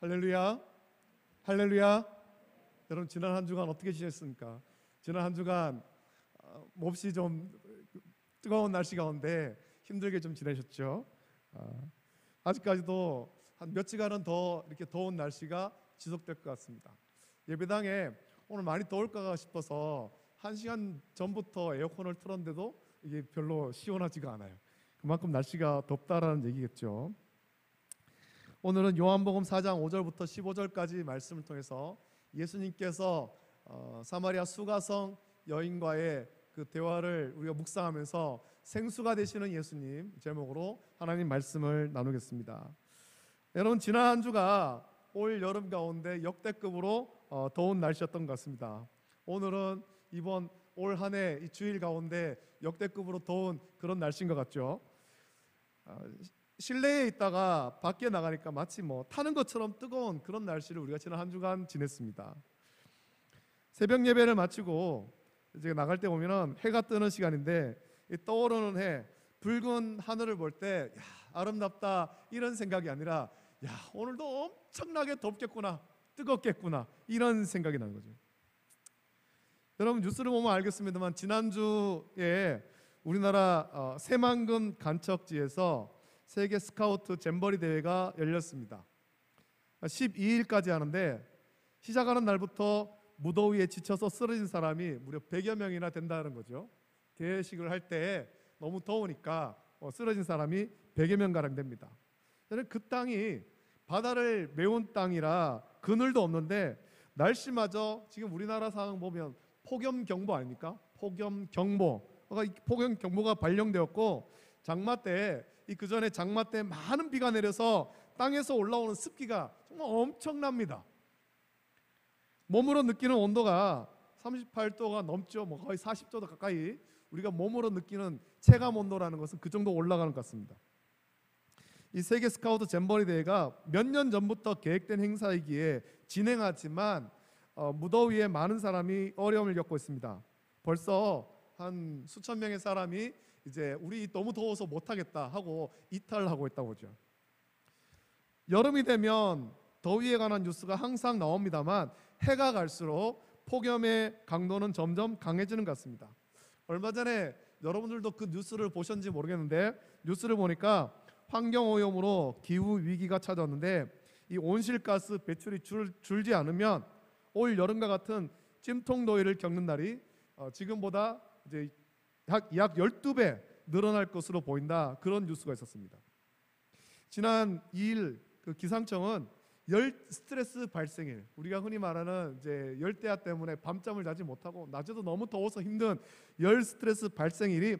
할렐루야, 할렐루야. 여러분 지난 한 주간 어떻게 지냈습니까? 지난 한 주간 몹시 좀 뜨거운 날씨 가운데 힘들게 좀 지내셨죠? 아직까지도 한 몇 주간은 더 이렇게 더운 날씨가 지속될 것 같습니다. 예배당에 오늘 많이 더울까 싶어서 1시간 전부터 에어컨을 틀었는데도 이게 별로 시원하지가 않아요. 그만큼 날씨가 덥다라는 얘기겠죠. 오늘은 요한복음 4장 5절부터 15절까지 말씀을 통해서 예수님께서 사마리아 수가성 여인과의 그 대화를 우리가 묵상하면서 생수가 되시는 예수님 제목으로 하나님 말씀을 나누겠습니다. 여러분 지난 한 주가 올 여름 가운데 역대급으로 더운 날씨였던 것 같습니다. 오늘은 이번 올 한 해 이 주일 가운데 역대급으로 더운 그런 날씨인 것 같죠. 실내에 있다가 밖에 나가니까 마치 타는 것처럼 뜨거운 그런 날씨를 우리가 지난 한 주간 지냈습니다. 새벽 예배를 마치고 이제 나갈 때 보면은 해가 뜨는 시간인데 떠오르는 해, 붉은 하늘을 볼 때 아름답다 이런 생각이 아니라 오늘도 엄청나게 덥겠구나, 뜨겁겠구나 이런 생각이 나는 거죠. 여러분 뉴스를 보면 알겠습니다만 지난주에 우리나라 새만금 간척지에서 세계 스카우트 잼버리 대회가 열렸습니다. 12일까지 하는데 시작하는 날부터 무더위에 지쳐서 쓰러진 사람이 무려 100여 명이나 된다는 거죠. 개회식을 할 때 너무 더우니까 쓰러진 사람이 100여 명가량 됩니다. 그 땅이 바다를 메운 땅이라 그늘도 없는데 날씨마저 지금 우리나라 상황 보면 폭염경보 아닙니까? 폭염경보가 발령되었고 장마 때 그 전에 장마 때 많은 비가 내려서 땅에서 올라오는 습기가 정말 엄청납니다. 몸으로 느끼는 온도가 38도가 넘죠. 거의 40도 가까이 우리가 몸으로 느끼는 체감 온도라는 것은 그 정도 올라가는 것 같습니다. 이 세계 스카우트 잼버리 대회가 몇 년 전부터 계획된 행사이기에 진행하지만 무더위에 많은 사람이 어려움을 겪고 있습니다. 벌써 한 수천 명의 사람이 이제 우리 너무 더워서 못하겠다 하고 이탈하고 있다고 하죠. 여름이 되면 더위에 관한 뉴스가 항상 나옵니다만 해가 갈수록 폭염의 강도는 점점 강해지는 것 같습니다. 얼마 전에 여러분들도 그 뉴스를 보셨는지 모르겠는데 뉴스를 보니까 환경오염으로 기후 위기가 찾아왔는데 이 온실가스 배출이 줄지 않으면 올 여름과 같은 찜통 더위를 겪는 날이 지금보다 이제 약 12배 늘어날 것으로 보인다, 그런 뉴스가 있었습니다. 지난 2일 그 기상청은 열 스트레스 발생일, 우리가 흔히 말하는 이제 열대야 때문에 밤잠을 자지 못하고 낮에도 너무 더워서 힘든 열 스트레스 발생일이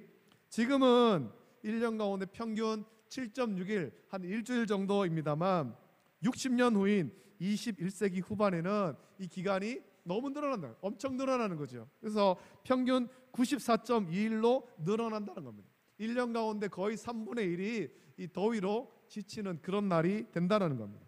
지금은 1년 가운데 평균 7.6일, 한 일주일 정도입니다만 60년 후인 21세기 후반에는 이 기간이 너무 늘어난다, 엄청 늘어나는 거죠. 그래서 평균 94.2일로 늘어난다는 겁니다. 1년 가운데 거의 3분의 1이 이 더위로 지치는 그런 날이 된다는 겁니다.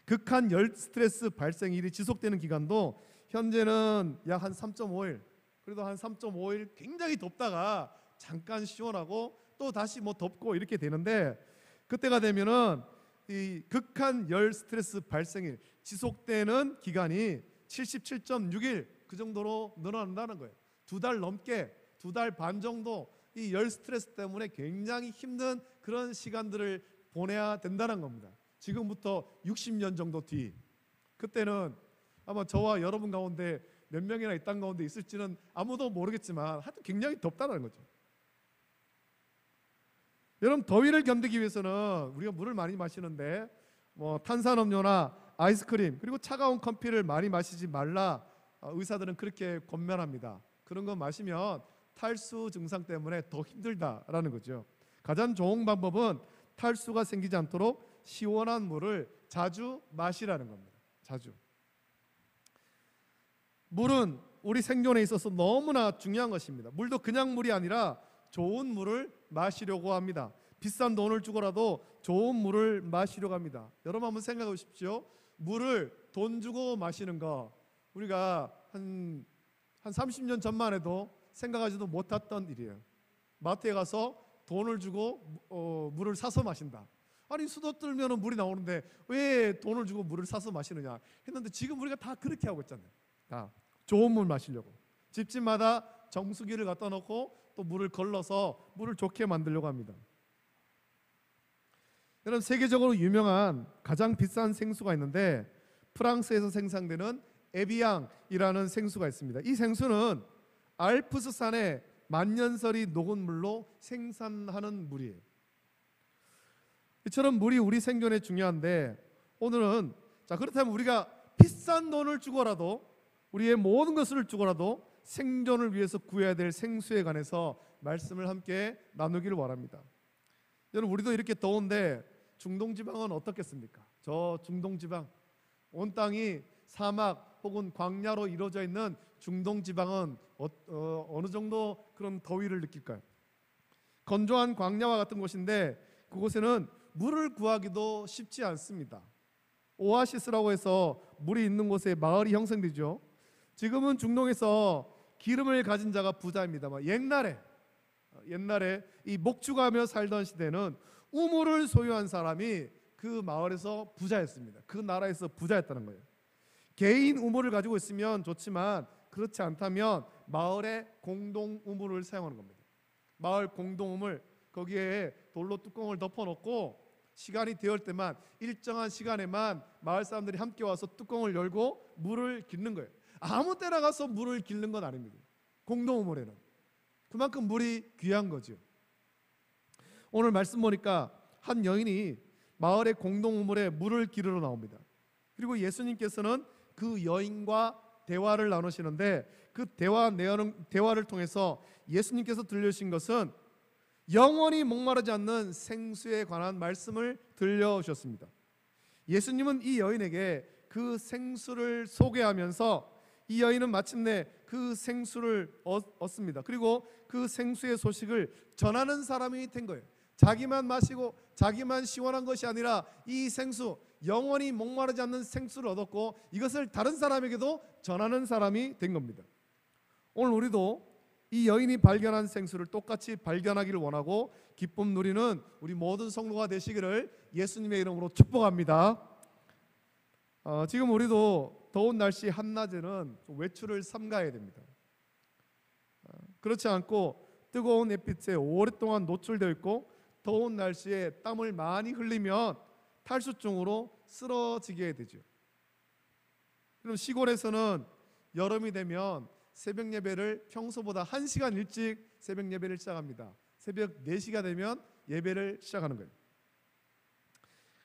극한 열 스트레스 발생일이 지속되는 기간도 현재는 약 한 3.5일, 그래도 한 3.5일 굉장히 덥다가 잠깐 시원하고 또 다시 덥고 이렇게 되는데, 그때가 되면은 이 극한 열 스트레스 발생일 지속되는 기간이 77.6일 그 정도로 늘어난다는 거예요. 2달 넘게, 2달 반 정도 이 열 스트레스 때문에 굉장히 힘든 그런 시간들을 보내야 된다는 겁니다. 지금부터 60년 정도 뒤, 그때는 아마 저와 여러분 가운데 몇 명이나 이 땅 가운데 있을지는 아무도 모르겠지만 하여튼 굉장히 덥다는 거죠. 여러분 더위를 견디기 위해서는 우리가 물을 많이 마시는데 탄산음료나 아이스크림 그리고 차가운 커피를 많이 마시지 말라 의사들은 그렇게 권면합니다. 그런 거 마시면 탈수 증상 때문에 더 힘들다라는 거죠. 가장 좋은 방법은 탈수가 생기지 않도록 시원한 물을 자주 마시라는 겁니다. 자주. 물은 우리 생존에 있어서 너무나 중요한 것입니다. 물도 그냥 물이 아니라 좋은 물을 마시려고 합니다. 비싼 돈을 주고라도 좋은 물을 마시려고 합니다. 여러분 한번 생각해 보십시오. 물을 돈 주고 마시는 거 우리가 한 30년 전만 해도 생각하지도 못했던 일이에요. 마트에 가서 돈을 주고 물을 사서 마신다. 아니 수도 떨면 물이 나오는데 왜 돈을 주고 물을 사서 마시느냐 했는데, 지금 우리가 다 그렇게 하고 있잖아요. 다 좋은 물 마시려고 집집마다 정수기를 갖다 놓고 또 물을 걸러서 물을 좋게 만들려고 합니다. 여러분, 세계적으로 유명한 가장 비싼 생수가 있는데 프랑스에서 생산되는 에비앙이라는 생수가 있습니다. 이 생수는 알프스산의 만년설이 녹은 물로 생산하는 물이에요. 이처럼 물이 우리 생존에 중요한데, 오늘은 그렇다면 우리가 비싼 돈을 주고라도, 우리의 모든 것을 주고라도 생존을 위해서 구해야 될 생수에 관해서 말씀을 함께 나누기를 바랍니다. 여러분, 우리도 이렇게 더운데 중동지방은 어떻겠습니까? 저 중동지방, 온 땅이 사막 혹은 광야로 이루어져 있는 중동지방은 어느 정도 그런 더위를 느낄까요? 건조한 광야와 같은 곳인데 그곳에는 물을 구하기도 쉽지 않습니다. 오아시스라고 해서 물이 있는 곳에 마을이 형성되죠. 지금은 중동에서 기름을 가진 자가 부자입니다만, 옛날에 이 목축하며 살던 시대는 우물을 소유한 사람이 그 마을에서 부자였습니다. 그 나라에서 부자였다는 거예요. 개인 우물을 가지고 있으면 좋지만 그렇지 않다면 마을의 공동 우물을 사용하는 겁니다. 마을 공동 우물, 거기에 돌로 뚜껑을 덮어놓고 시간이 되을 때만, 일정한 시간에만 마을 사람들이 함께 와서 뚜껑을 열고 물을 깃는 거예요. 아무 때나 가서 물을 깃는 건 아닙니다. 공동 우물에는 그만큼 물이 귀한 거죠. 오늘 말씀 보니까 한 여인이 마을의 공동 우물에 물을 기르러 나옵니다. 그리고 예수님께서는 그 여인과 대화를 나누시는데, 그 대화를 통해서 예수님께서 들려주신 것은 영원히 목마르지 않는 생수에 관한 말씀을 들려주셨습니다. 예수님은 이 여인에게 그 생수를 소개하면서 이 여인은 마침내 그 생수를 얻습니다. 그리고 그 생수의 소식을 전하는 사람이 된 거예요. 자기만 마시고 자기만 시원한 것이 아니라 이 생수, 영원히 목마르지 않는 생수를 얻었고 이것을 다른 사람에게도 전하는 사람이 된 겁니다. 오늘 우리도 이 여인이 발견한 생수를 똑같이 발견하기를 원하고 기쁨 누리는 우리 모든 성도가 되시기를 예수님의 이름으로 축복합니다. 지금 우리도 더운 날씨 한낮에는 외출을 삼가야 됩니다. 그렇지 않고 뜨거운 햇빛에 오랫동안 노출되어 있고 더운 날씨에 땀을 많이 흘리면 탈수증으로 쓰러지게 되죠. 그럼 시골에서는 여름이 되면 새벽 예배를 평소보다 1시간 일찍 새벽 예배를 시작합니다. 새벽 4시가 되면 예배를 시작하는 거예요.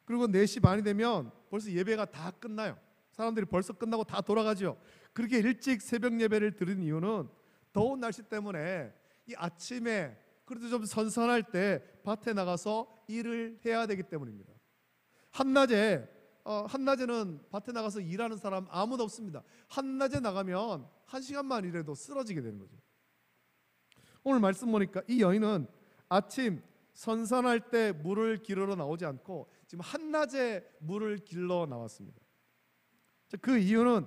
그리고 4시 반이 되면 벌써 예배가 다 끝나요. 사람들이 벌써 끝나고 다 돌아가죠. 그렇게 일찍 새벽 예배를 드린 이유는 더운 날씨 때문에 이 아침에 그래도 좀 선선할 때 밭에 나가서 일을 해야 되기 때문입니다. 한낮에는 밭에 나가서 일하는 사람 아무도 없습니다. 한낮에 나가면 1시간만 일해도 쓰러지게 되는 거죠. 오늘 말씀 보니까 이 여인은 아침 선선할 때 물을 기르러 나오지 않고 지금 한낮에 물을 길러 나왔습니다. 그 이유는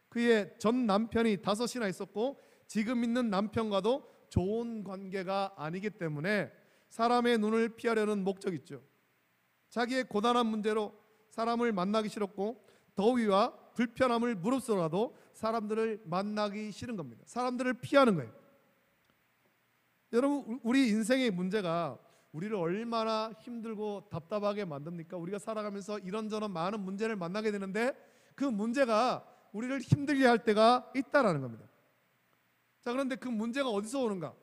그의 전 남편이 5이나 있었고 지금 있는 남편과도 좋은 관계가 아니기 때문에 사람의 눈을 피하려는 목적이 있죠. 자기의 고단한 문제로 사람을 만나기 싫었고 더위와 불편함을 무릅쓰고라도 사람들을 만나기 싫은 겁니다. 사람들을 피하는 거예요. 여러분, 우리 인생의 문제가 우리를 얼마나 힘들고 답답하게 만듭니까? 우리가 살아가면서 이런저런 많은 문제를 만나게 되는데 그 문제가 우리를 힘들게 할 때가 있다라는 겁니다. 자, 그런데 그 문제가 어디서 오는가?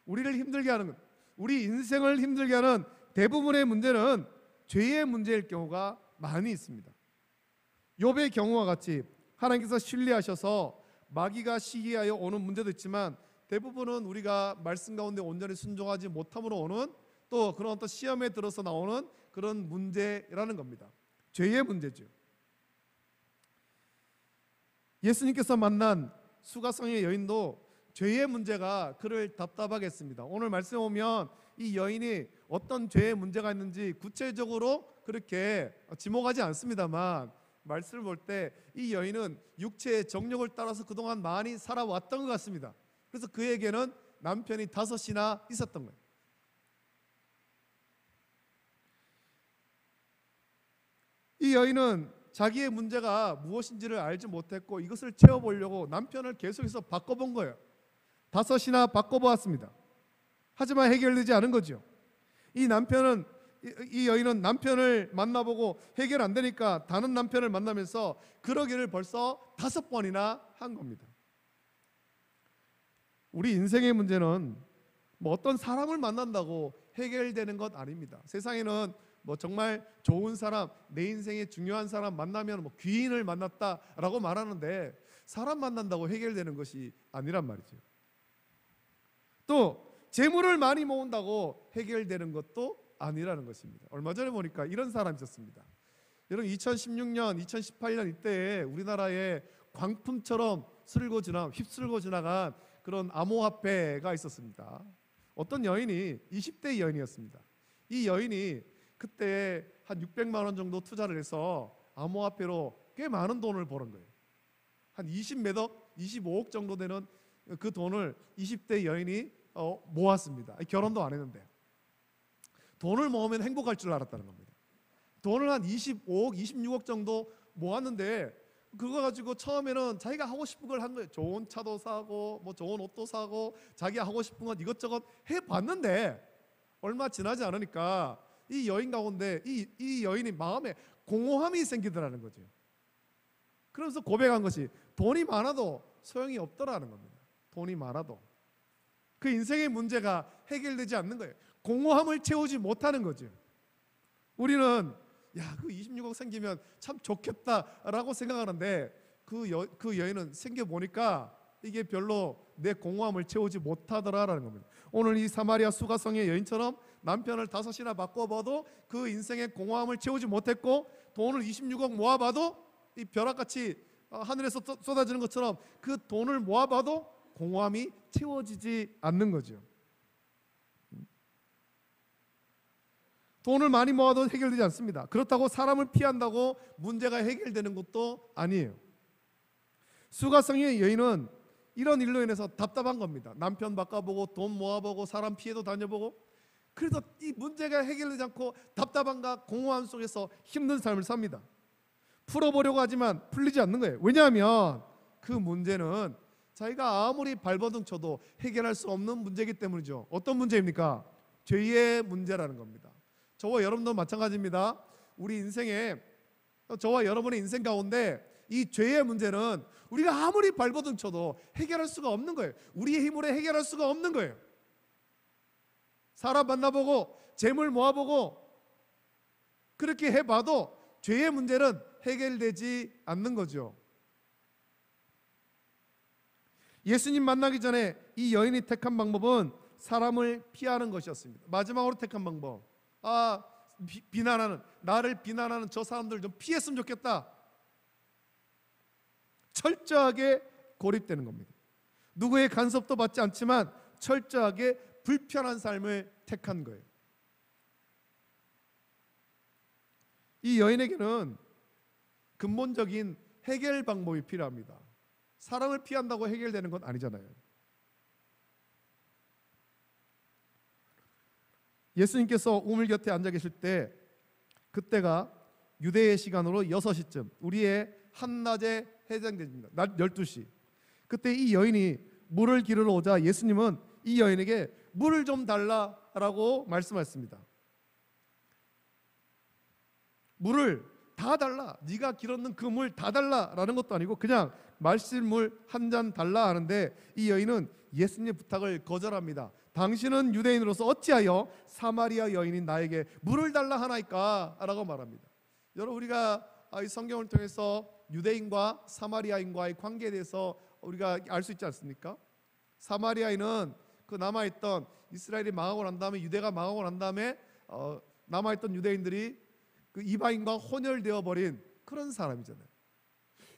우리를 힘들게 하는 것, 우리 인생을 힘들게 하는 대부분의 문제는 죄의 문제일 경우가 많이 있습니다. 욥의 경우와 같이 하나님께서 신뢰하셔서 마귀가 시기하여 오는 문제도 있지만 대부분은 우리가 말씀 가운데 온전히 순종하지 못함으로 오는 또 그런 어떤 시험에 들어서 나오는 그런 문제라는 겁니다. 죄의 문제죠. 예수님께서 만난 수가성의 여인도 죄의 문제가 그를 답답하게 했습니다. 오늘 말씀 보면 이 여인이 어떤 죄의 문제가 있는지 구체적으로 그렇게 지목하지 않습니다만 말씀을 볼 때 이 여인은 육체의 정욕을 따라서 그동안 많이 살아왔던 것 같습니다. 그래서 그에게는 남편이 5이나 있었던 거예요. 이 여인은 자기의 문제가 무엇인지를 알지 못했고 이것을 채워보려고 남편을 계속해서 바꿔본 거예요. 5이나 바꿔보았습니다. 하지만 해결되지 않은 거죠. 이 여인은 남편을 만나보고 해결 안 되니까 다른 남편을 만나면서 그러기를 벌써 5번이나 한 겁니다. 우리 인생의 문제는 뭐 어떤 사람을 만난다고 해결되는 것 아닙니다. 세상에는 뭐 정말 좋은 사람, 내 인생에 중요한 사람 만나면 뭐 귀인을 만났다라고 말하는데 사람 만난다고 해결되는 것이 아니란 말이죠. 또 재물을 많이 모은다고 해결되는 것도 아니라는 것입니다. 얼마 전에 보니까 이런 사람이 있었습니다. 여러분 2016년, 2018년 이때에 우리나라에 광풍처럼 휩쓸고 지나간 그런 암호화폐가 있었습니다. 어떤 여인이 20대 여인이었습니다. 이 여인이 그때 한 600만 원 정도 투자를 해서 암호화폐로 꽤 많은 돈을 버는 거예요. 한 20몇 억, 25억 정도 되는 그 돈을 20대 여인이 모았습니다. 결혼도 안 했는데 돈을 모으면 행복할 줄 알았다는 겁니다. 돈을 한 25억, 26억 정도 모았는데 그거 가지고 처음에는 자기가 하고 싶은 걸 한 거예요. 좋은 차도 사고 뭐 좋은 옷도 사고 자기가 하고 싶은 것 이것저것 해봤는데 얼마 지나지 않으니까 이 여인 가운데 이 여인이 마음에 공허함이 생기더라는 거죠. 그러면서 고백한 것이 돈이 많아도 소용이 없더라는 겁니다. 돈이 많아도 그 인생의 문제가 해결되지 않는 거예요. 공허함을 채우지 못하는 거죠. 우리는 그 26억 생기면 참 좋겠다라고 생각하는데 그 여인은 생겨보니까 이게 별로 내 공허함을 채우지 못하더라라는 겁니다. 오늘 이 사마리아 수가성의 여인처럼 남편을 5이나 바꿔봐도 그 인생의 공허함을 채우지 못했고 돈을 26억 모아봐도 이 벼락같이 하늘에서 쏟아지는 것처럼 그 돈을 모아봐도 공허함이 채워지지 않는 거죠. 돈을 많이 모아도 해결되지 않습니다. 그렇다고 사람을 피한다고 문제가 해결되는 것도 아니에요. 수가성의 여인은 이런 일로 인해서 답답한 겁니다. 남편 바꿔보고 돈 모아보고 사람 피해도 다녀보고 그래서 이 문제가 해결되지 않고 답답함과 공허함 속에서 힘든 삶을 삽니다. 풀어보려고 하지만 풀리지 않는 거예요. 왜냐하면 그 문제는 자기가 아무리 발버둥 쳐도 해결할 수 없는 문제이기 때문이죠. 어떤 문제입니까? 죄의 문제라는 겁니다. 저와 여러분도 마찬가지입니다. 우리 인생에 저와 여러분의 인생 가운데 이 죄의 문제는 우리가 아무리 발버둥 쳐도 해결할 수가 없는 거예요. 우리의 힘으로 해결할 수가 없는 거예요. 사람 만나보고 재물 모아보고 그렇게 해봐도 죄의 문제는 해결되지 않는 거죠. 예수님 만나기 전에 이 여인이 택한 방법은 사람을 피하는 것이었습니다. 마지막으로 택한 방법, 나를 비난하는 저 사람들 좀 피했으면 좋겠다. 철저하게 고립되는 겁니다. 누구의 간섭도 받지 않지만 철저하게 불편한 삶을 택한 거예요. 이 여인에게는 근본적인 해결 방법이 필요합니다. 사람을 피한다고 해결되는 건 아니잖아요. 예수님께서 우물 곁에 앉아 계실 때 그때가 유대의 시간으로 6시쯤 우리의 한낮에 해당됩니다. 낮 12시. 그때 이 여인이 물을 기르러 오자 예수님은 이 여인에게 물을 좀 달라라고 말씀하셨습니다. 물을 다 달라. 네가 길었는 그 물 다 달라라는 것도 아니고 그냥 말실물 한 잔 달라 하는데 이 여인은 예수님의 부탁을 거절합니다. 당신은 유대인으로서 어찌하여 사마리아 여인인 나에게 물을 달라 하나이까? 라고 말합니다. 여러분 우리가 이 성경을 통해서 유대인과 사마리아인과의 관계에 대해서 우리가 알 수 있지 않습니까? 사마리아인은 그 남아있던 이스라엘이 망하고 난 다음에 유대가 망하고 난 다음에 남아있던 유대인들이 그 이방인과 혼혈되어 버린 그런 사람이잖아요.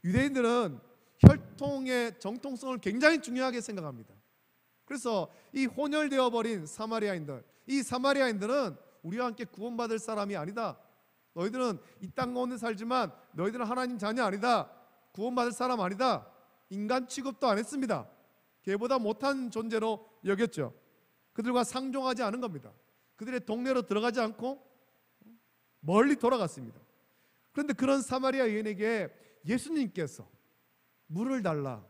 유대인들은 혈통의 정통성을 굉장히 중요하게 생각합니다. 그래서 이 혼혈되어 버린 사마리아인들, 이 사마리아인들은 우리와 함께 구원받을 사람이 아니다. 너희들은 이 땅 가운데 살지만 너희들은 하나님 자녀 아니다. 구원받을 사람 아니다. 인간 취급도 안 했습니다. 걔보다 못한 존재로 여겼죠. 그들과 상종하지 않은 겁니다. 그들의 동네로 들어가지 않고 멀리 돌아갔습니다. 그런데 그런 사마리아 여인에게 예수님께서 물을 달라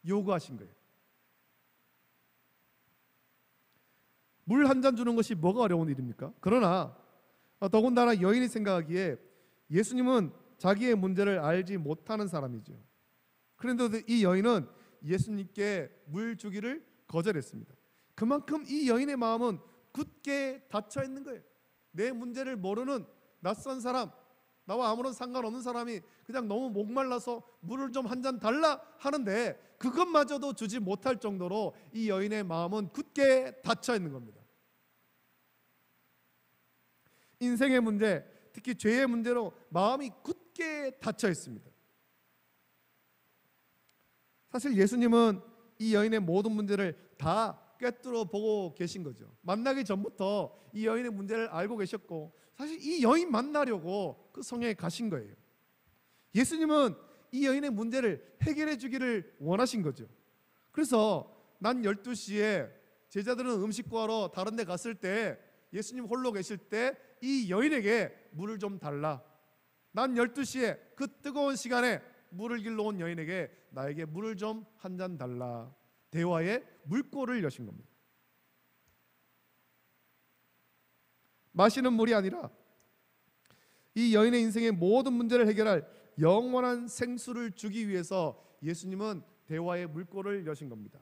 요구하신 거예요. 물 한 잔 주는 것이 뭐가 어려운 일입니까? 그러나 더군다나 여인이 생각하기에 예수님은 자기의 문제를 알지 못하는 사람이죠. 그런데도 이 여인은 예수님께 물 주기를 거절했습니다. 그만큼 이 여인의 마음은 굳게 닫혀 있는 거예요. 내 문제를 모르는 낯선 사람, 나와 아무런 상관없는 사람이 그냥 너무 목말라서 물을 좀 한 잔 달라 하는데 그것마저도 주지 못할 정도로 이 여인의 마음은 굳게 닫혀 있는 겁니다. 인생의 문제, 특히 죄의 문제로 마음이 굳게 닫혀 있습니다. 사실 예수님은 이 여인의 모든 문제를 다 꿰뚫어 보고 계신 거죠. 만나기 전부터 이 여인의 문제를 알고 계셨고, 사실 이 여인 만나려고 그 성에 가신 거예요. 예수님은 이 여인의 문제를 해결해 주기를 원하신 거죠. 그래서 난 12시에 제자들은 음식 구하러 다른 데 갔을 때 예수님 홀로 계실 때 이 여인에게 물을 좀 달라. 난 12시에 그 뜨거운 시간에 물을 길러 온 여인에게 나에게 물을 좀 한 잔 달라. 대화의 물꼬를 여신 겁니다. 마시는 물이 아니라 이 여인의 인생의 모든 문제를 해결할 영원한 생수를 주기 위해서 예수님은 대화의 물꼬를 여신 겁니다.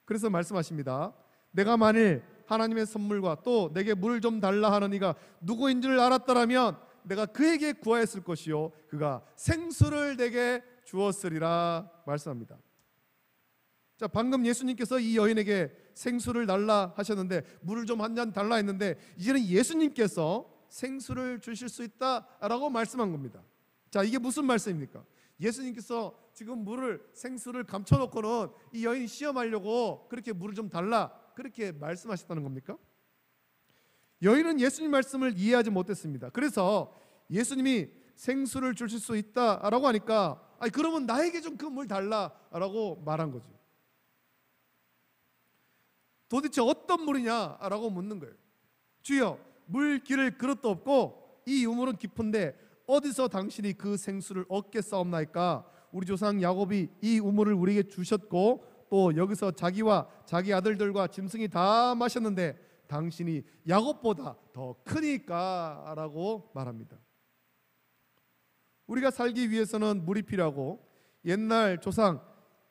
그래서 말씀하십니다. 내가 만일 하나님의 선물과 또 내게 물을 좀 달라 하는 이가 누구인 줄 알았더라면 내가 그에게 구하였을 것이요 그가 생수를 내게 주었으리라 말씀합니다. 자, 방금 예수님께서 이 여인에게 생수를 달라 하셨는데 물을 좀 한 잔 달라 했는데 이제는 예수님께서 생수를 주실 수 있다라고 말씀한 겁니다. 자, 이게 무슨 말씀입니까? 예수님께서 지금 생수를 감춰놓고는 이 여인이 시험하려고 그렇게 물을 좀 달라 그렇게 말씀하셨다는 겁니까? 여인은 예수님 말씀을 이해하지 못했습니다. 그래서 예수님이 생수를 주실 수 있다라고 하니까 그러면 나에게 좀 그 물 달라라고 말한 거죠. 도대체 어떤 물이냐라고 묻는 거예요. 주여, 물 기를 그릇도 없고 이 우물은 깊은데 어디서 당신이 그 생수를 얻겠사옵나이까? 우리 조상 야곱이 이 우물을 우리에게 주셨고 또 여기서 자기와 자기 아들들과 짐승이 다 마셨는데 당신이 야곱보다 더 크니까 라고 말합니다. 우리가 살기 위해서는 물이 필요하고 옛날 조상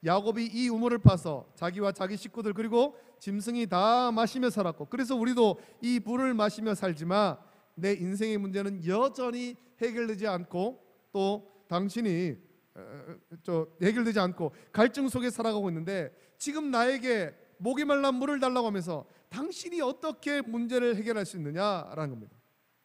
야곱이 이 우물을 파서 자기와 자기 식구들 그리고 짐승이 다 마시며 살았고, 그래서 우리도 이 물을 마시며 살지만 내 인생의 문제는 여전히 해결되지 않고 또 당신이 해결되지 않고 갈증 속에 살아가고 있는데 지금 나에게 목이 말라 물을 달라고 하면서 당신이 어떻게 문제를 해결할 수 있느냐라는 겁니다.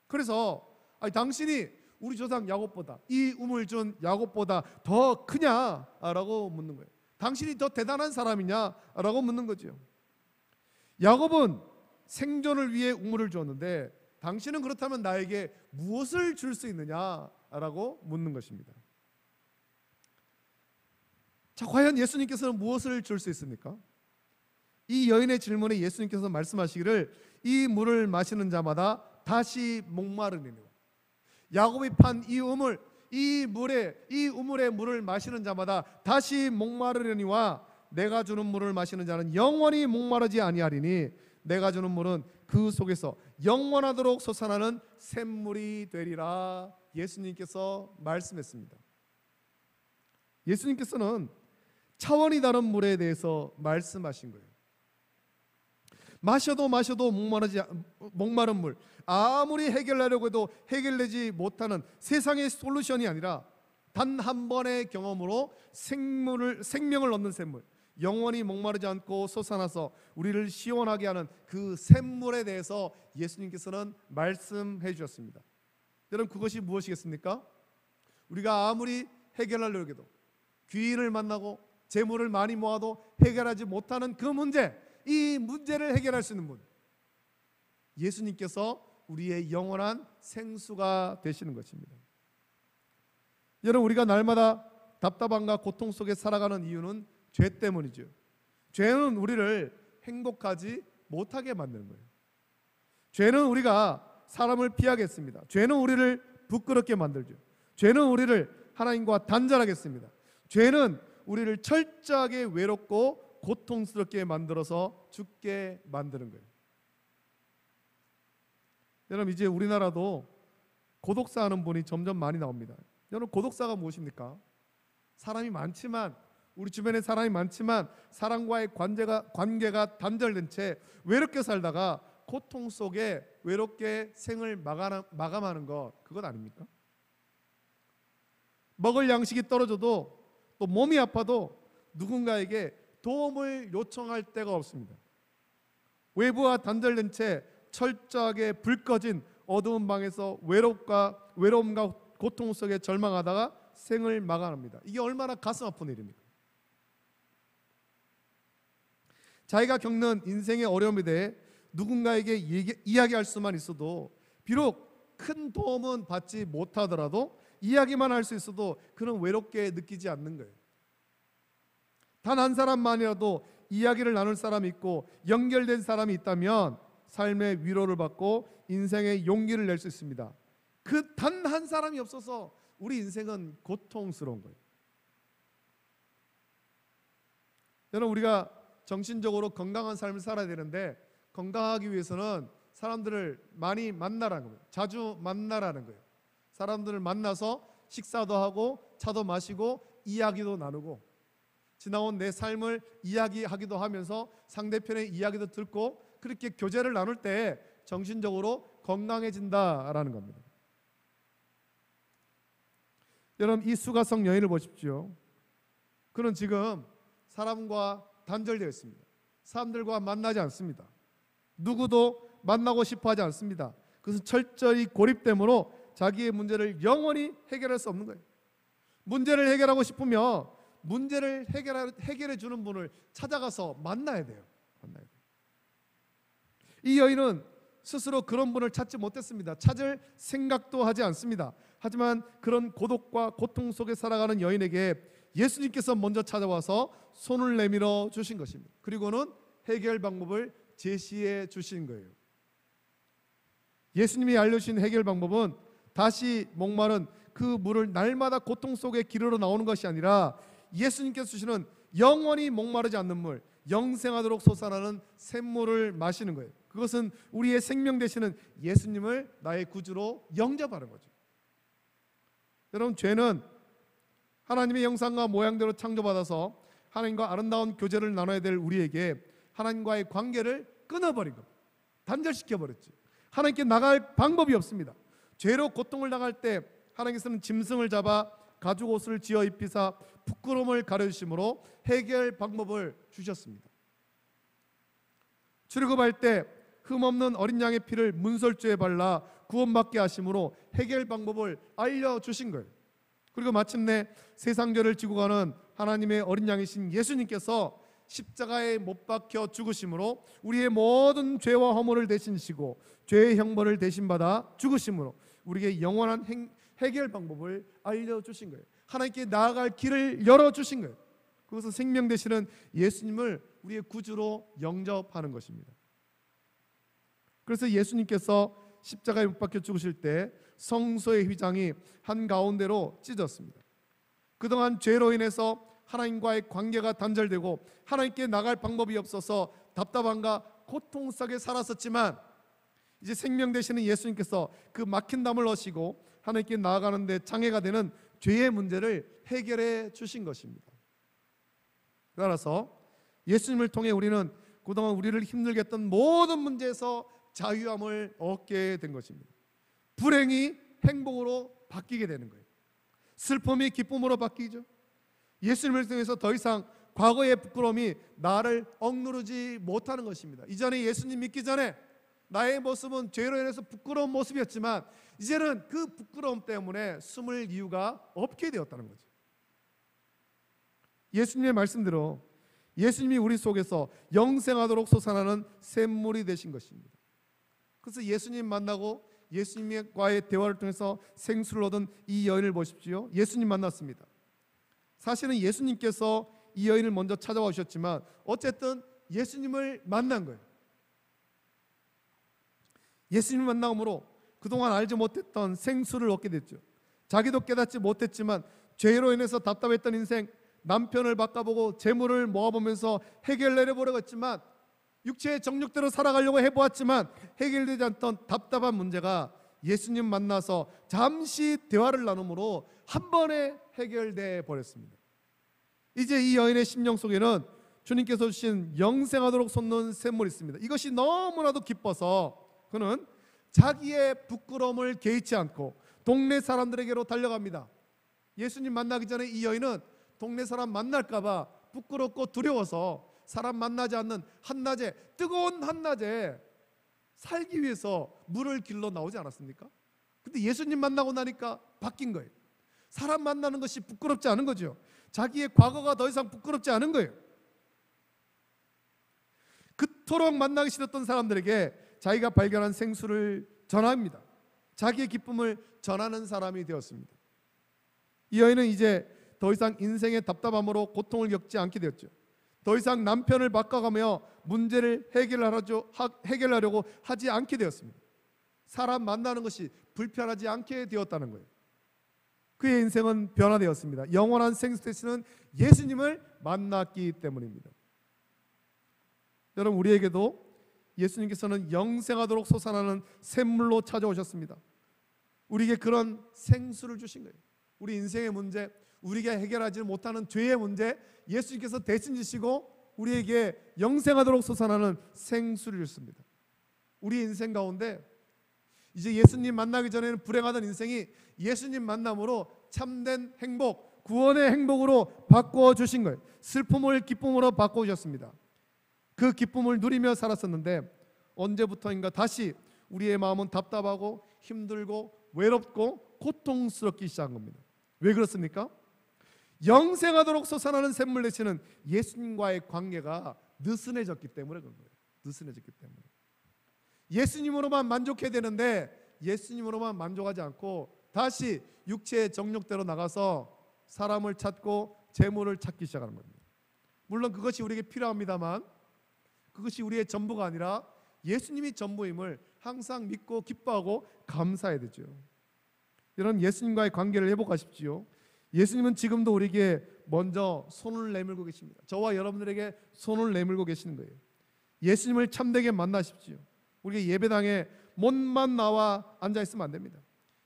그래서 당신이 우리 조상 야곱보다 이 우물 준 야곱보다 더 크냐라고 묻는 거예요. 당신이 더 대단한 사람이냐라고 묻는 거죠. 야곱은 생존을 위해 우물을 주었는데 당신은 그렇다면 나에게 무엇을 줄 수 있느냐라고 묻는 것입니다. 자, 과연 예수님께서는 무엇을 줄 수 있습니까? 이 여인의 질문에 예수님께서 말씀하시기를 이 물을 마시는 자마다 다시 목마르니라. 야곱이 판 이 우물, 이 우물의 물을 마시는 자마다 다시 목마르려니와 내가 주는 물을 마시는 자는 영원히 목마르지 아니하리니 내가 주는 물은 그 속에서 영원하도록 솟아나는 샘물이 되리라. 예수님께서 말씀했습니다. 예수님께서는 차원이 다른 물에 대해서 말씀하신 거예요. 마셔도 목마른 물, 아무리 해결하려고 해도 해결되지 못하는 세상의 솔루션이 아니라 단 한 번의 경험으로 생명을 얻는 샘물, 영원히 목마르지 않고 솟아나서 우리를 시원하게 하는 그 샘물에 대해서 예수님께서는 말씀해 주셨습니다. 여러분, 그것이 무엇이겠습니까? 우리가 아무리 해결하려고 해도 귀인을 만나고 재물을 많이 모아도 해결하지 못하는 그 문제, 이 문제를 해결할 수 있는 분, 예수님께서 우리의 영원한 생수가 되시는 것입니다. 여러분, 우리가 날마다 답답함과 고통 속에 살아가는 이유는 죄 때문이죠. 죄는 우리를 행복하지 못하게 만드는 거예요. 죄는 우리가 사람을 피하게 했습니다. 죄는 우리를 부끄럽게 만들죠. 죄는 우리를 하나님과 단절하게 했습니다. 죄는 우리를 철저하게 외롭고 고통스럽게 만들어서 죽게 만드는 거예요. 여러분, 이제 우리나라도 고독사 하는 분이 점점 많이 나옵니다. 여러분, 고독사가 무엇입니까? 사람이 많지만, 우리 주변에 사람이 많지만 사람과의 관계가 단절된 채 외롭게 살다가 고통 속에 외롭게 생을 마감하는 것, 그것 아닙니까? 먹을 양식이 떨어져도, 또 몸이 아파도 누군가에게 도움을 요청할 데가 없습니다. 외부와 단절된 채 철저하게 불 꺼진 어두운 방에서 외로움과 고통 속에 절망하다가 생을 마감합니다. 이게 얼마나 가슴 아픈 일입니까? 자기가 겪는 인생의 어려움에 대해 누군가에게 이야기할 수만 있어도, 비록 큰 도움은 받지 못하더라도 이야기만 할 수 있어도 그는 외롭게 느끼지 않는 거예요. 단 한 사람만이라도 이야기를 나눌 사람이 있고 연결된 사람이 있다면 삶의 위로를 받고 인생의 용기를 낼 수 있습니다. 그 단 한 사람이 없어서 우리 인생은 고통스러운 거예요. 여러분, 우리가 정신적으로 건강한 삶을 살아야 되는데, 건강하기 위해서는 사람들을 많이 만나라는 거예요. 자주 만나라는 거예요. 사람들을 만나서 식사도 하고 차도 마시고 이야기도 나누고, 지나온 내 삶을 이야기하기도 하면서 상대편의 이야기도 듣고, 그렇게 교제를 나눌 때 정신적으로 건강해진다라는 겁니다. 여러분, 이 수가성 여인을 보십시오. 그는 지금 사람과 단절되어 있습니다. 사람들과 만나지 않습니다. 누구도 만나고 싶어 하지 않습니다. 그것은 철저히 고립됨으로 자기의 문제를 영원히 해결할 수 없는 거예요. 문제를 해결하고 싶으면 문제를 해결해 주는 분을 찾아가서 만나야 돼요. 이 여인은 스스로 그런 분을 찾지 못했습니다. 찾을 생각도 하지 않습니다. 하지만 그런 고독과 고통 속에 살아가는 여인에게 예수님께서 먼저 찾아와서 손을 내밀어 주신 것입니다. 그리고는 해결 방법을 제시해 주신 거예요. 예수님이 알려주신 해결 방법은 다시 목마른 그 물을 날마다 고통 속에 기르러 나오는 것이 아니라 예수님께서 주시는 영원히 목마르지 않는 물, 영생하도록 솟아나는 샘물을 마시는 거예요. 그것은 우리의 생명 되시는 예수님을 나의 구주로 영접하는 거죠. 여러분, 죄는 하나님의 형상과 모양대로 창조받아서 하나님과 아름다운 교제를 나눠야 될 우리에게 하나님과의 관계를 끊어버린 겁니다. 단절시켜버렸죠. 하나님께 나갈 방법이 없습니다. 죄로 고통을 당할 때 하나님께서는 짐승을 잡아 가죽 옷을 지어 입히사 부끄러움을 가려주심으로 해결 방법을 주셨습니다. 출애굽할 때 흠없는 어린 양의 피를 문설주에 발라 구원받게 하심으로 해결 방법을 알려주신 거예요. 그리고 마침내 세상죄를 지고 가는 하나님의 어린 양이신 예수님께서 십자가에 못 박혀 죽으심으로 우리의 모든 죄와 허물을 대신시고 죄의 형벌을 대신받아 죽으심으로 우리에게 영원한 해결 방법을 알려주신 거예요. 하나님께 나아갈 길을 열어주신 거예요. 그것은 생명 되시는 예수님을 우리의 구주로 영접하는 것입니다. 그래서 예수님께서 십자가에 못 박혀 죽으실 때 성소의 휘장이 한가운데로 찢어졌습니다. 그동안 죄로 인해서 하나님과의 관계가 단절되고 하나님께 나갈 방법이 없어서 답답함과 고통 속에 살았었지만, 이제 생명 되시는 예수님께서 그 막힌 담을 넣으시고 하나님께 나아가는 데 장애가 되는 죄의 문제를 해결해 주신 것입니다. 따라서 예수님을 통해 우리는 그동안 우리를 힘들게 했던 모든 문제에서 자유함을 얻게 된 것입니다. 불행이 행복으로 바뀌게 되는 거예요. 슬픔이 기쁨으로 바뀌죠. 예수님을 통해서 더 이상 과거의 부끄러움이 나를 억누르지 못하는 것입니다. 이전에 예수님 믿기 전에 나의 모습은 죄로 인해서 부끄러운 모습이었지만 이제는 그 부끄러움 때문에 숨을 이유가 없게 되었다는 거죠. 예수님의 말씀대로 예수님이 우리 속에서 영생하도록 솟아나는 샘물이 되신 것입니다. 그래서 예수님 만나고 예수님과의 대화를 통해서 생수를 얻은 이 여인을 보십시오. 예수님 만났습니다. 사실은 예수님께서 이 여인을 먼저 찾아와 주셨지만 어쨌든 예수님을 만난 거예요. 예수님을 만남으로 그동안 알지 못했던 생수를 얻게 됐죠. 자기도 깨닫지 못했지만 죄로 인해서 답답했던 인생, 남편을 바꿔보고 재물을 모아보면서 해결 내려보려고 했지만, 육체의 정욕대로 살아가려고 해보았지만 해결되지 않던 답답한 문제가 예수님 만나서 잠시 대화를 나눔으로 한 번에 해결돼 버렸습니다. 이제 이 여인의 심령 속에는 주님께서 주신 영생하도록 솟는 샘물이 있습니다. 이것이 너무나도 기뻐서 그는 자기의 부끄러움을 개의치 않고 동네 사람들에게로 달려갑니다. 예수님 만나기 전에 이 여인은 동네 사람 만날까 봐 부끄럽고 두려워서 사람 만나지 않는 한낮에, 뜨거운 한낮에 살기 위해서 물을 길러 나오지 않았습니까? 근데 예수님 만나고 나니까 바뀐 거예요. 사람 만나는 것이 부끄럽지 않은 거죠. 자기의 과거가 더 이상 부끄럽지 않은 거예요. 그토록 만나기 싫었던 사람들에게 자기가 발견한 생수를 전합니다. 자기의 기쁨을 전하는 사람이 되었습니다. 이 여인은 이제 더 이상 인생의 답답함으로 고통을 겪지 않게 되었죠. 더 이상 남편을 바꿔가며 문제를 해결하려고 하지 않게 되었습니다. 사람 만나는 것이 불편하지 않게 되었다는 거예요. 그의 인생은 변화되었습니다. 영원한 생수 되시는 예수님을 만났기 때문입니다. 여러분, 우리에게도 예수님께서는 영생하도록 솟아나는 샘물로 찾아오셨습니다. 우리에게 그런 생수를 주신 거예요. 우리 인생의 문제, 우리가 해결하지 못하는 죄의 문제, 예수님께서 대신 지시고 우리에게 영생하도록 솟아나는 생수를 줬습니다. 우리 인생 가운데 이제 예수님 만나기 전에는 불행하던 인생이 예수님 만남으로 참된 행복, 구원의 행복으로 바꿔 주신 거예요. 슬픔을 기쁨으로 바꿔 주셨습니다. 그 기쁨을 누리며 살았었는데 언제부터인가 다시 우리의 마음은 답답하고 힘들고 외롭고 고통스럽기 시작한 겁니다. 왜 그렇습니까? 영생하도록 솟아나는 샘물 되시는 예수님과의 관계가 느슨해졌기 때문에 그런 거예요. 느슨해졌기 때문에. 예수님으로만 만족해야 되는데 예수님으로만 만족하지 않고 다시 육체의 정욕대로 나가서 사람을 찾고 재물을 찾기 시작하는 겁니다. 물론 그것이 우리에게 필요합니다만 그것이 우리의 전부가 아니라 예수님이 전부임을 항상 믿고 기뻐하고 감사해야 되죠. 여러분, 예수님과의 관계를 회복하십시오. 예수님은 지금도 우리에게 먼저 손을 내밀고 계십니다. 저와 여러분들에게 손을 내밀고 계시는 거예요. 예수님을 참되게 만나십시오. 우리가 예배당에 못만 나와 앉아 있으면 안 됩니다.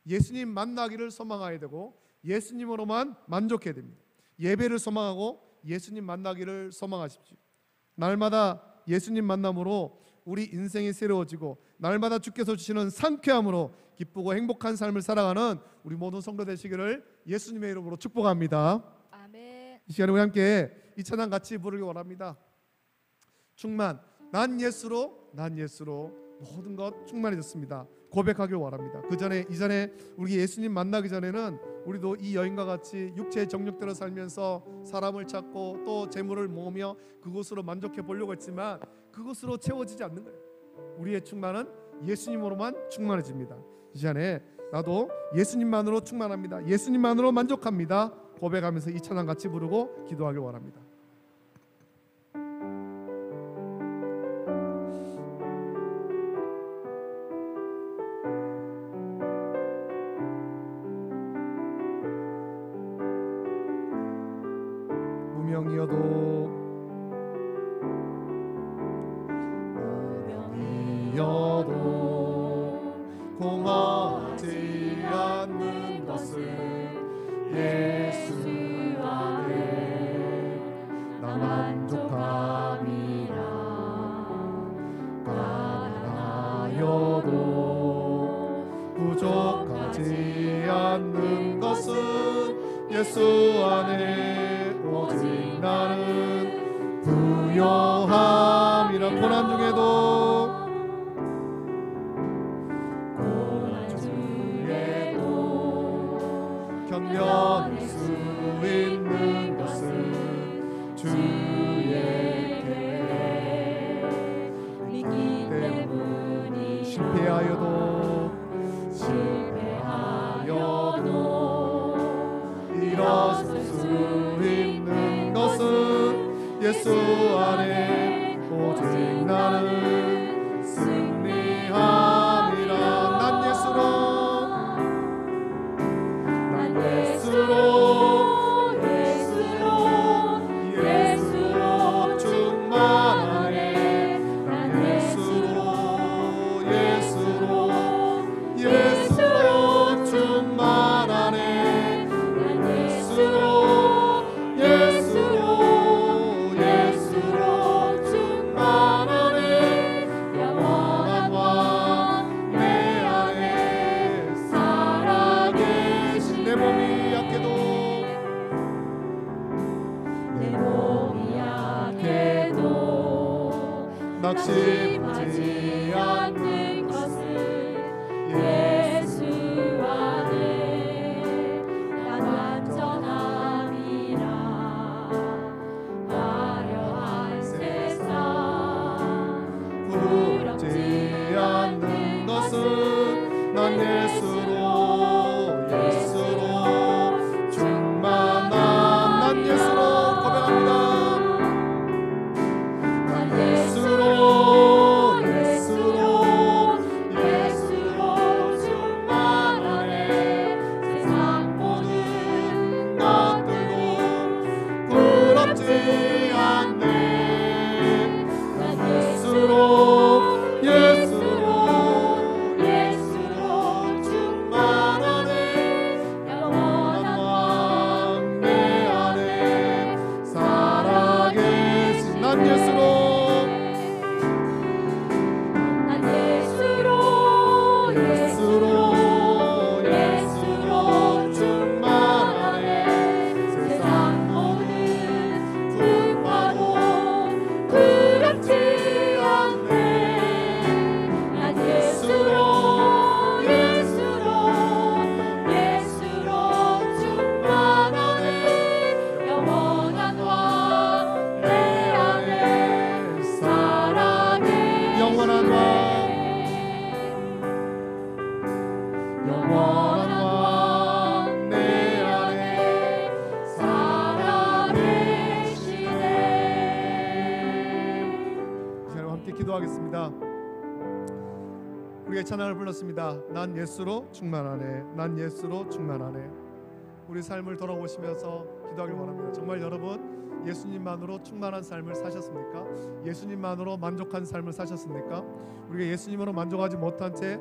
예수님 만나기를 소망해야 되고 예수님으로만 만족해야 됩니다. 예배를 소망하고 예수님 만나기를 소망하십시오. 날마다 예수님 만남으로 우리 인생이 새로워지고 날마다 주께서 주시는 상쾌함으로 기쁘고 행복한 삶을 살아가는 우리 모든 성도 되시기를 예수님의 이름으로 축복합니다. 아멘. 이 시간에 우리 함께 이 찬양 같이 부르기 원합니다. 충만, 난 예수로 모든 것 충만해졌습니다. 고백하길 원합니다. 이전에 우리 예수님 만나기 전에는 우리도 이 여인과 같이 육체의 정욕대로 살면서 사람을 찾고 또 재물을 모으며 그것으로 만족해 보려고 했지만 그것으로 채워지지 않는 거예요. 우리의 충만은 예수님으로만 충만해집니다. 이 시간에 나도 예수님만으로 충만합니다. 예수님만으로 만족합니다. 고백하면서 이 찬양 같이 부르고 기도하길 원합니다. 무명이어도 공허하지 않는 것은 예수 안에 나 만족함이라. 가난하여도 부족하지 않는 것은 예수 안에 오직 나는 부요함이라. 고난 중에도 견뎌낼 수 있는 것은 주의 계획이기 때문이. 실패하여도 일어설 수 있는 것은 예수 안에 오직 나는 승리함이라. 난 낙심하지 않는 것은 예수 안에 난 안전함이라. 화려한 세상 부럽지 않는 것은 난 예수로 충만함. 난 예수로 고백합니다. 난 예수로 충만하네. 세상 모든 것들도 부럽지 않네. 난 예수로 충만하네. 영원한 왕 내 안에 살아계신 난 예수로 충만하네. 세상 모든 풍파도 두렵지 않네. 난 예수로 충만하네. 영원한 왕 내 안에 살아계시네. 영원한 왕 내 안에 살아계시네. 이 시간에 함께 기도하겠습니다. 우리가 찬양을 불렀습니다. 난 예수로 충만하네. 난 예수로 충만하네. 우리 삶을 돌아보시면서 기도하길 원합니다. 정말 여러분 예수님만으로 충만한 삶을 사셨습니까? 예수님만으로 만족한 삶을 사셨습니까? 우리가 예수님으로 만족하지 못한 채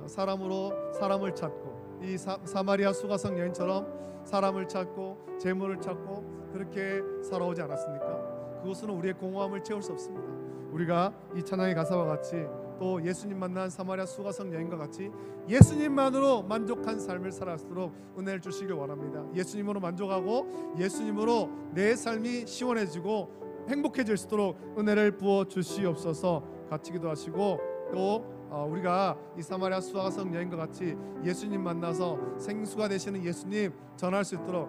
사람으로 사람을 찾고 이 사마리아 수가성 여인처럼 사람을 찾고 재물을 찾고 그렇게 살아오지 않았습니까? 그것은 우리의 공허함을 채울 수 없습니다. 우리가 이 찬양의 가사와 같이 또 예수님 만난 사마리아 수가성 여인과 같이 예수님만으로 만족한 삶을 살았도록 은혜를 주시길 원합니다. 예수님으로 만족하고 예수님으로 내 삶이 시원해지고 행복해질 수 있도록 은혜를 부어 주시옵소서. 같이 기도하시고 또 우리가 이 사마리아 수가성 여인과 같이 예수님 만나서 생수가 되시는 예수님 전할 수 있도록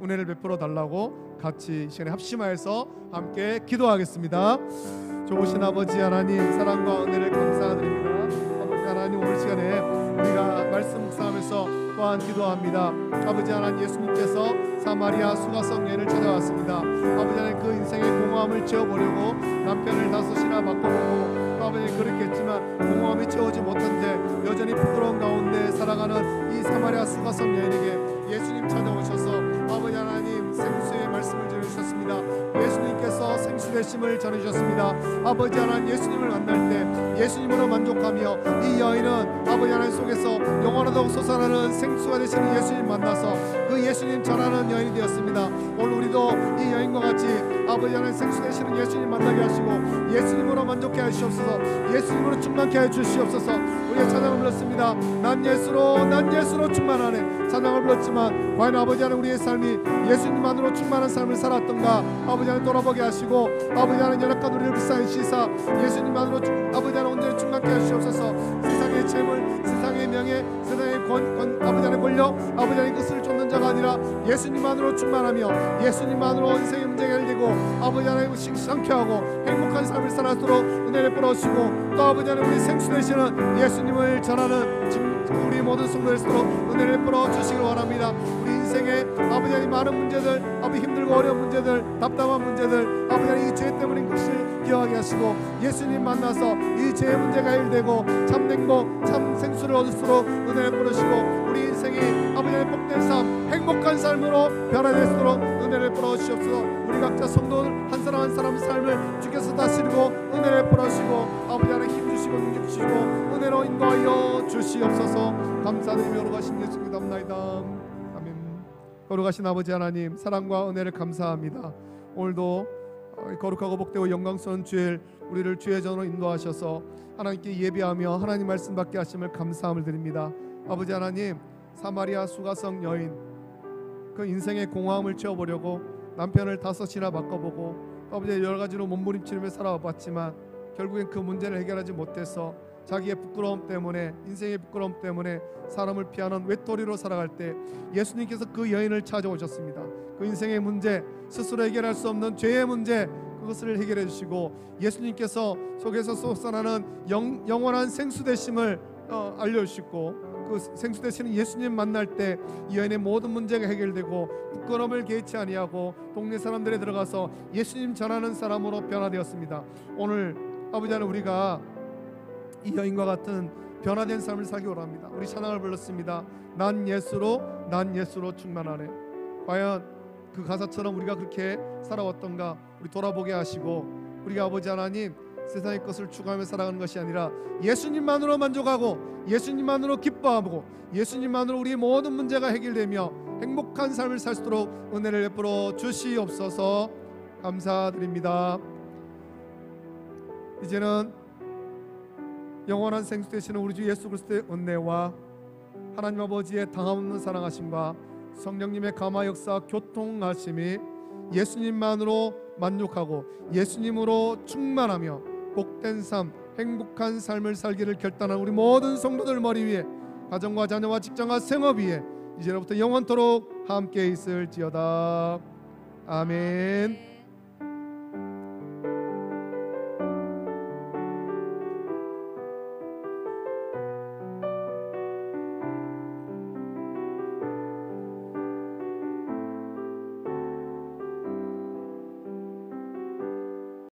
은혜를 베풀어 달라고 같이 이 시간에 합심하여서 함께 기도하겠습니다. 좋으신 아버지 하나님, 사랑과 은혜를 감사드립니다. 아버지 하나님, 오늘 시간에 우리가 말씀 묵상하면서 또한 기도합니다. 아버지 하나님, 예수님께서 사마리아 수가성 여인을 찾아왔습니다. 아버지 하나님, 그 인생의 공허함을 채워보려고 남편을 다섯이나 바꿔보고 아버지 그렇게 했지만 공허함이 채우지 못한 채 여전히 부끄러운 가운데 살아가는 이 사마리아 수가성 여인에게 예수님 찾아오셔서 아버지 하나님 생수의 말씀을 전해주셨습니다. 예수님께서 생수 되심을 전해주셨습니다. 아버지 하나님, 예수님을 만날 때 예수님으로 만족하며 이 여인은 아버지 하나님 속에서 영원하도록 솟아나는 생수가 되시는 예수님 만나서 그 예수님 전하는 여인이 되었습니다. 오늘 우리도 이 여인과 같이 아버지 하나님 생수 되시는 예수님 만나게 하시고 예수님으로 만족해 하시옵소서. 예수님으로 충만케 해 주시옵소서. 우리가 찬양을 불렀습니다. 난 예수로 충만하네. 찬양을 불렀지만 과연 아버지 하나님 우리의 삶이 예수님만으로 충만한 삶을 살았던가 아버지 하나님 돌아보게 하시고 아버지 하나님 연약한 우리를 불쌍히 시사 예수님만으로 아버지 하나님 온전히 충만케 하시옵소서. 세상의 재물, 세상의 명예, 세상의 아버지 하나님 권력, 아버지 하나님 것을 쫓는 자가 아니라 예수님만으로 충만하며 예수님만으로 인생의 문제가 해결되고 아버지 하나님 싱싱케 하고 행복한 삶을 살아도록 은혜를 뿌려주시고 또 아버지 하나님 우리 생수 되시는 예수님을 전하는 지금 우리 모든 성도일수록 은혜를 뿌려주시길 원합니다. 우리 인생의 아버지 하나님 많은 문제들, 아버지 힘들고 어려운 문제들, 답답한 문제들 아버지 하나님 이 죄 때문인 것을 기억하게 하시고 예수님 만나서 이 죄의 문제가 해결되고 참 행복, 참 생수를 얻을수록 은혜를 뿌려주시고 우리 인생이 아버지 하나님 복된 삶, 행복한 삶으로 변화될수록 은혜를 뿌려주시옵소서. 우리 각자 성도들 한 사람 한 사람 삶을 주께서 다스리고 은혜를 뿌려주시고 아버지 하나님 힘주시고 능력주시고 은혜로 인도하여 주시옵소서. 감사드리며 오르가신 예수 기도합나이다. 아멘. 거룩하신 아버지 하나님, 사랑과 은혜를 감사합니다. 오늘도 거룩하고 복되고 영광스러운 주일 우리를 주의 전으로 인도하셔서 하나님께 예배하며 하나님 말씀 받게 하심을 감사함을 드립니다. 아버지 하나님, 사마리아 수가성 여인 그 인생의 공허함을 채워보려고 남편을 다섯이나 바꿔보고 아버지 여러 가지로 몸부림치며 살아왔지만 결국엔 그 문제를 해결하지 못해서 자기의 부끄러움 때문에, 인생의 부끄러움 때문에 사람을 피하는 외톨이로 살아갈 때 예수님께서 그 여인을 찾아오셨습니다. 그 인생의 문제, 스스로 해결할 수 없는 죄의 문제, 그것을 해결해 주시고 예수님께서 속에서 솟아나는 영원한 생수 되심을 알려주시고, 그 생수 되시는 예수님 만날 때 이 여인의 모든 문제가 해결되고 부끄러움을 개의치 아니하고 동네 사람들에 들어가서 예수님 전하는 사람으로 변화되었습니다. 오늘 아버지 하나님, 우리가 이 여인과 같은 변화된 삶을 살기 원합니다. 우리 찬양을 불렀습니다. 난 예수로 충만하네. 과연 그 가사처럼 우리가 그렇게 살아왔던가 우리 돌아보게 하시고, 우리가 아버지 하나님 세상의 것을 추구하며 살아가는 것이 아니라 예수님만으로 만족하고 예수님만으로 기뻐하고 예수님만으로 우리의 모든 문제가 해결되며 행복한 삶을 살 수 있도록 은혜를 베풀어 주시옵소서. 감사드립니다. 이제는 영원한 생수 되시는 우리 주 예수 그리스도의 은혜와 하나님 아버지의 당함없는 사랑하심과 성령님의 감화 역사 교통하심이 예수님만으로 만족하고 예수님으로 충만하며 복된 삶, 행복한 삶을 살기를 결단한 우리 모든 성도들 머리 위에, 가정과 자녀와 직장과 생업 위에 이제로부터 영원토록 함께 있을지어다. 아멘.